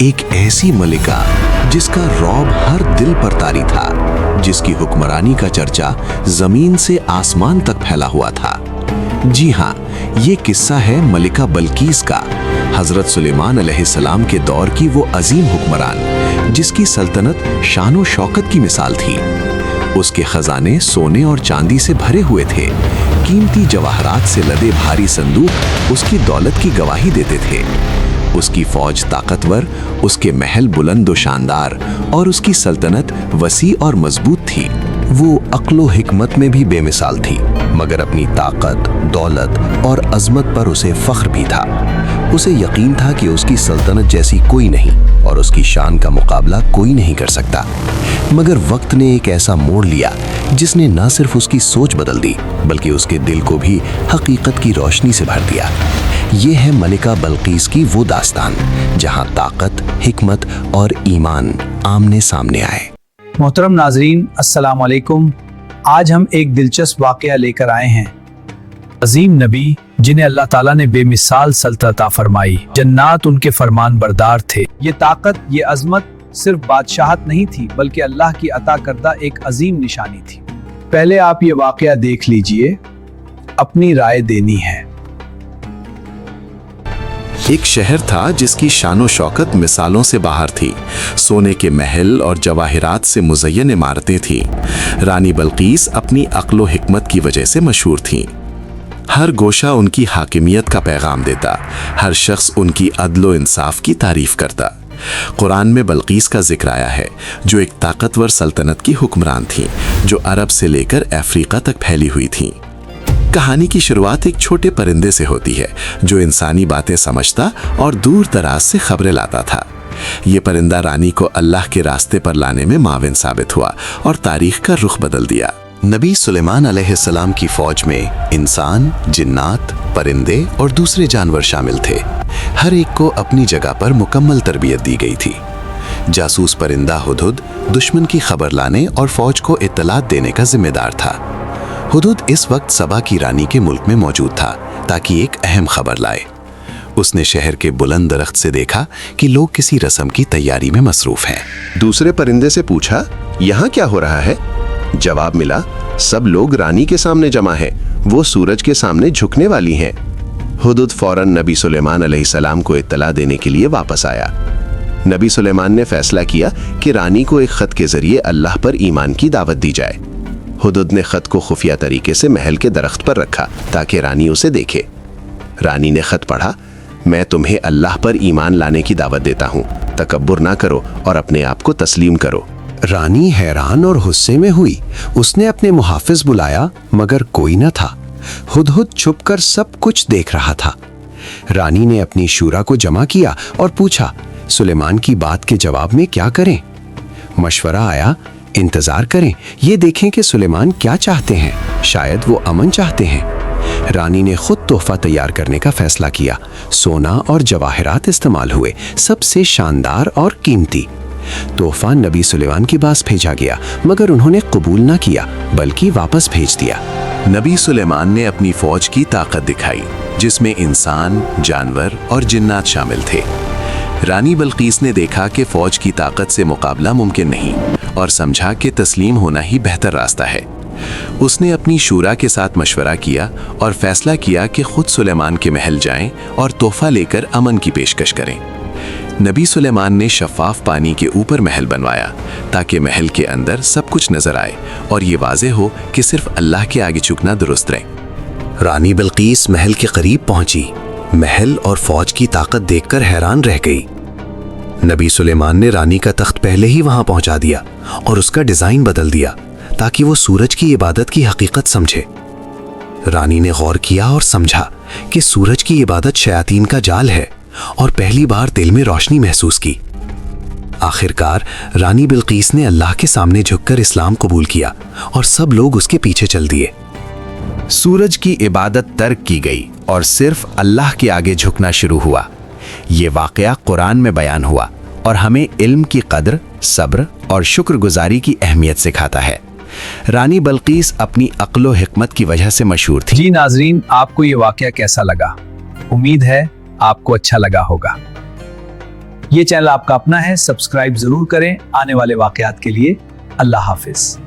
एक ऐसी मलिका जिसका रौब हर दिल पर तारी था, जिसकी हुक्मरानी का चर्चा जमीन से आसमान तक फैला हुआ था। जी हाँ, ये किस्सा है मलिका बल्कीस का, हजरत सुलेमान अलैहिस्सलाम के दौर की वो अजीम हुक्मरान जिसकी सल्तनत शानो शौकत की मिसाल थी। उसके खजाने सोने और चांदी से भरे हुए थे। कीमती जवाहरात से लदे भारी संदूक उसकी दौलत की गवाही देते थे। उसकी फौज ताकतवर, उसके महल बुलंद व शानदार और उसकी सल्तनत वसी और मजबूत थी। वो अक्ल व हिकमत में भी बेमिसाल थी, मगर अपनी ताकत, दौलत और अजमत पर उसे फख्र भी था। उसे यकीन था कि उसकी सल्तनत जैसी कोई नहीं और उसकी शान का मुकाबला कोई नहीं कर सकता। मगर वक्त ने एक ऐसा मोड़ लिया जिसने न सिर्फ उसकी सोच बदल दी, बल्कि उसके दिल को भी हकीकत की रोशनी से भर दिया। ये है मलिका बल्कीस की वो दास्तान जहां ताकत, हिकमत और ईमान आमने सामने आए। मोहतरम नाजरीन, अस्सलाम वालेकुम। आज हम एक दिलचस्प वाकया लेकर आए हैं। अजीम नबी जिन्हें अल्लाह ताला ने बेमिसाल सल्तनत अता फरमाई, जन्नात उनके फरमान बरदार थे। ये ताकत, ये अजमत सिर्फ बादशाहत नहीं थी, बल्कि अल्लाह की अता करदा एक अजीम निशानी थी। पहले आप ये वाकया देख लीजिए, अपनी राय देनी है। एक शहर था जिसकी शानो शौकत मिसालों से बाहर थी। सोने के महल और जवाहिरात से मुज़य्यन इमारतें थीं। रानी बल्कीस अपनी अक्ल व हिकमत की वजह से मशहूर थीं। हर गोशा उनकी हाकिमियत का पैगाम देता, हर शख्स उनकी अदल व इंसाफ की तारीफ करता। कुरान में बल्कीस का जिक्र आया है, जो एक ताकतवर सल्तनत की हुक्मरान थीं, जो अरब से लेकर अफ्रीका तक फैली हुई थीं। कहानी की शुरुआत एक छोटे परिंदे से होती है, जो इंसानी बातें समझता और दूर दराज से खबरें लाता था। ये परिंदा रानी को अल्लाह के रास्ते पर लाने में माविन साबित हुआ और तारीख का रुख बदल दिया। नबी सुलेमान अलैहिस्सलाम की फौज में इंसान, जिन्नात, परिंदे और दूसरे जानवर शामिल थे। हर एक को अपनी जगह पर मुकम्मल तरबियत दी गई थी। जासूस परिंदा हुदहुद दुश्मन की खबर लाने और फौज को इत्तलात देने का जिम्मेदार था। हुदहुद इस वक्त सबा की रानी के मुल्क में मौजूद था ताकि एक अहम खबर लाए। उसने शहर के बुलंद दरख्त से देखा कि लोग किसी रस्म की तैयारी में मसरूफ हैं। दूसरे परिंदे से पूछा, यहाँ क्या हो रहा है? जवाब मिला, सब लोग रानी के सामने जमा है, वो सूरज के सामने झुकने वाली हैं। हुदहुद फौरन नबी सुलेमान अलैहिस्सलाम को इत्तला देने के लिए वापस आया। नबी सुलेमान ने फैसला किया कि रानी को एक खत के जरिए अल्लाह पर ईमान की दावत दी जाए। हुदहुद ने खत को खुफिया तरीके से महल के दरख्त पर रखा ताकि रानी उसे देखे। रानी ने खत पढ़ा, मैं तुम्हें अल्लाह पर ईमान लाने की दावत देता हूँ, तकब्बुर ना करो और अपने आप को तस्लीम करो। रानी हैरान और गुस्से में हुई। उसने अपने मुहाफिज बुलाया, मगर कोई न था। हुदहुद छुपकर सब कुछ देख रहा था। रानी ने अपनी शूरा को जमा किया और पूछा, सुलेमान की बात के जवाब में क्या करें? मशवरा आया, इंतजार करें, ये देखें कि सुलेमान क्या चाहते हैं, शायद वो अमन चाहते हैं। रानी ने खुद तोहफा तैयार करने का फैसला किया। सोना और जवाहरात इस्तेमाल हुए, सबसे शानदार और कीमती। तोहफा नबी सुलेमान के पास भेजा गया, मगर उन्होंने कबूल ना किया, बल्कि वापस भेज दिया। नबी सुलेमान ने अपनी फौज की ताकत दिखाई, जिसमें इंसान, जानवर और जिन्नात शामिल थे। रानी बल्कीस ने देखा कि फौज की ताकत से मुकाबला मुमकिन नहीं और समझा कि तस्लीम होना ही बेहतर रास्ता है। उसने अपनी शूरा के साथ मशवरा किया और फैसला किया कि खुद सुलेमान के महल जाएं और तोहफा लेकर अमन की पेशकश करें। नबी सुलेमान ने शफाफ पानी के ऊपर महल बनवाया ताकि महल के अंदर सब कुछ नजर आए और ये वाज़ेह हो कि सिर्फ अल्लाह के आगे झुकना दुरुस्त रहे। रानी बल्कीस महल के करीब पहुंची। महल और फौज की ताकत देखकर हैरान रह गई। नबी सुलेमान ने रानी का तख्त पहले ही वहां पहुंचा दिया और उसका डिजाइन बदल दिया ताकि वो सूरज की इबादत की हकीकत समझे। रानी ने गौर किया और समझा कि सूरज की इबादत शयातीन का जाल है और पहली बार दिल में रोशनी महसूस की। आखिरकार रानी बिल्कीस ने अल्लाह के सामने झुककर इस्लाम कबूल किया और सब लोग उसके पीछे चल दिए। सूरज की इबादत तर्क की गई और सिर्फ अल्लाह के आगे झुकना शुरू हुआ। ये वाकया कुरान में बयान हुआ और हमें इल्म की कद्र, सब्र और शुक्रगुजारी की अहमियत सिखाता है। रानी बल्कीस अपनी अक्ल व हिकमत की वजह से मशहूर थी। जी नाजरीन, आपको ये वाकया कैसा लगा? उम्मीद है आपको अच्छा लगा होगा। ये चैनल आपका अपना है, सब्सक्राइब जरूर करें आने वाले वाकयात के लिए। अल्लाह हाफिज।